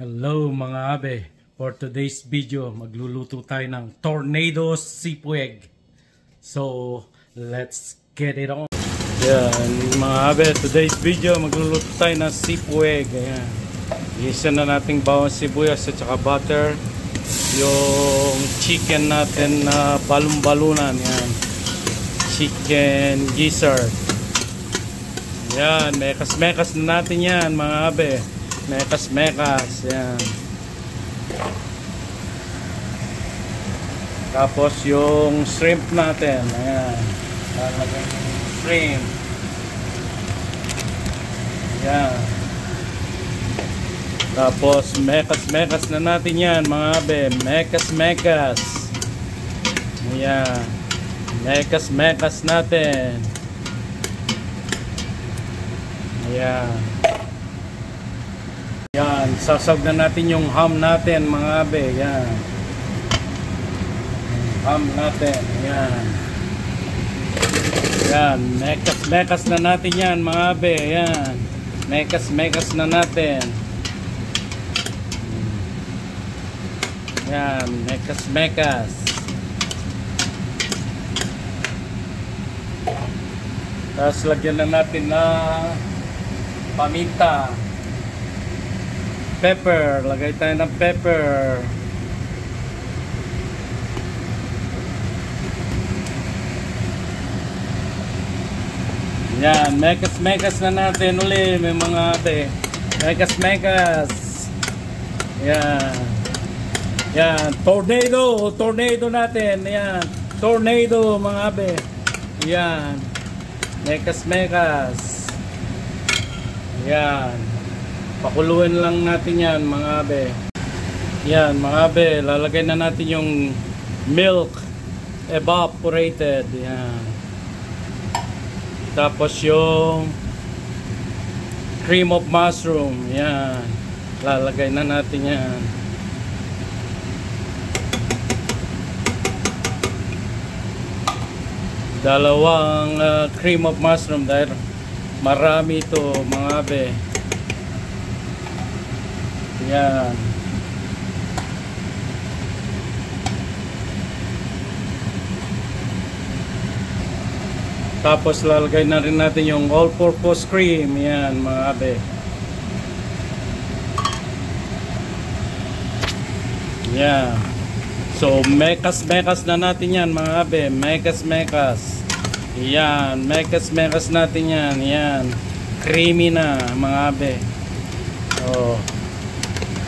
Hello mga abe, for today's video magluluto tayo ng tornado sipueg. So let's get it on. Yan mga abe, today's video magluluto tayo ng sipueg. Ayan, isa na nating bawang sibuyas at saka butter. Yung chicken natin na balon-balunan, yan, chicken gizzard. Yan, mekas-mekas na natin yan mga abe. Mekas-mekas, yan. Tapos yung shrimp natin, ayan, lalagay yung shrimp. Yan. Tapos mekas-mekas na natin yan mga abe. Mekas-mekas. Ayan, mekas-mekas natin. Ayan. Yan, sasawg na natin yung ham natin mga abe. Yan, ham natin. Yan. Yan, mekas-mekas na natin yan mga abe. Yan, mekas-mekas na natin. Yan, mekas-mekas. Tapos lagyan na natin na paminta, pepper. Lagay tayo ng pepper. Yan, mekas-mekas na natin uli may mga ate. Mekas-mekas. Yan. Yan, tornado natin. Yan, tornado mga abe. Yan, mekas-mekas. Yan, pakuluin lang natin yan mga abe. Yan mga abe, lalagay na natin yung milk evaporated. Yan. Tapos yung cream of mushroom. Yan, lalagay na natin yan. Dalawang cream of mushroom dahil marami ito mga abe. Yan. Tapos lalagay na rin natin yung all-purpose cream. Yan mga abe. Yan. So mekas-mekas na natin yan mga abe. Mekas-mekas. Yan, mekas-mekas natin yan. Yan, creamy na mga abe. Oh,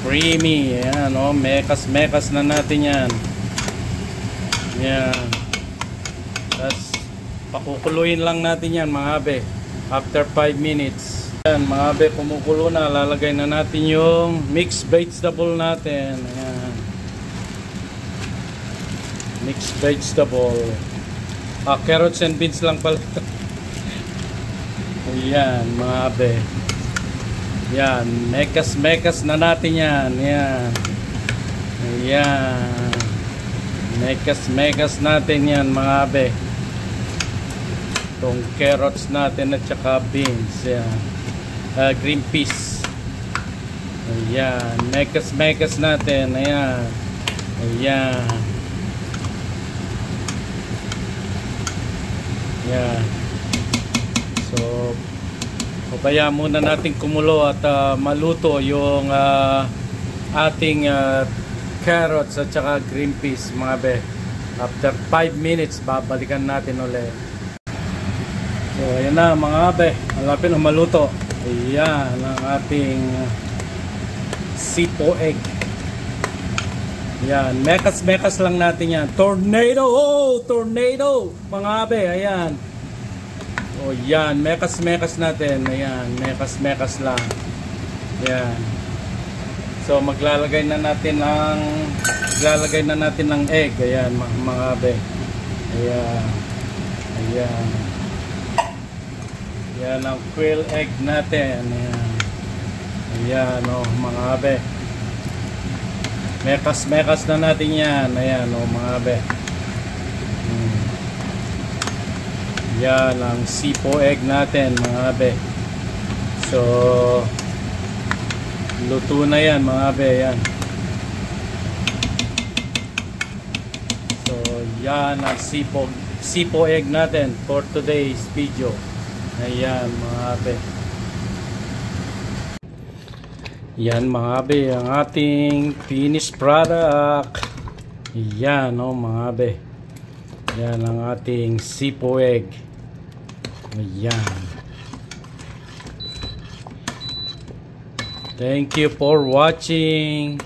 creamy. Yan, oh, mekas-mekas na natin yan. Yan. Tapos pakukuluin lang natin yan mga abe. After 5 minutes. Yan mga abe, kumukulo na. Lalagay na natin yung mixed vegetable natin. Yan, mixed vegetable. Carrots and beans lang pala. Ayan mga abe. Yan, mekas-mekas na natin yan. Yan. Ayan, mekas-mekas natin yan mga abe. Itong carrots natin at saka beans. Yan. Green peas. Ayan, mekas-mekas natin. Ayan. Ayan. Yan. So pabayaan muna natin kumulo at maluto yung ating carrots at saka green peas mga be. After 5 minutes babalikan natin ulit. So ayan na mga be, malapit na maluto. Ayan ang ating sipueg. Yan, mekas-mekas lang natin yan. Tornado! Oh, tornado! Mga abe, ayan. Oh, yan, mekas-mekas natin. Ayan, mekas-mekas lang. Yan. So, maglalagay na natin ng egg. Ayan, mga abe. Ayan. Ayan. Yan ang quail egg natin. Ayan. Ayan, oh, mga abe. Mekas-mekas na natin yan. Ayan o mga abe. Yan ang sipo egg natin mga abe. So Luto na yan mga abe, yan. So yan ang sipo egg natin for today's video. Ayan mga abe. Yan mga abe, ang ating finished product. Yan mga abe. Yan ang ating sipo egg. Ayan. Thank you for watching.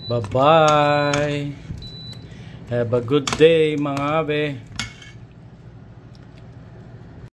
Bye-bye. Have a good day mga abe.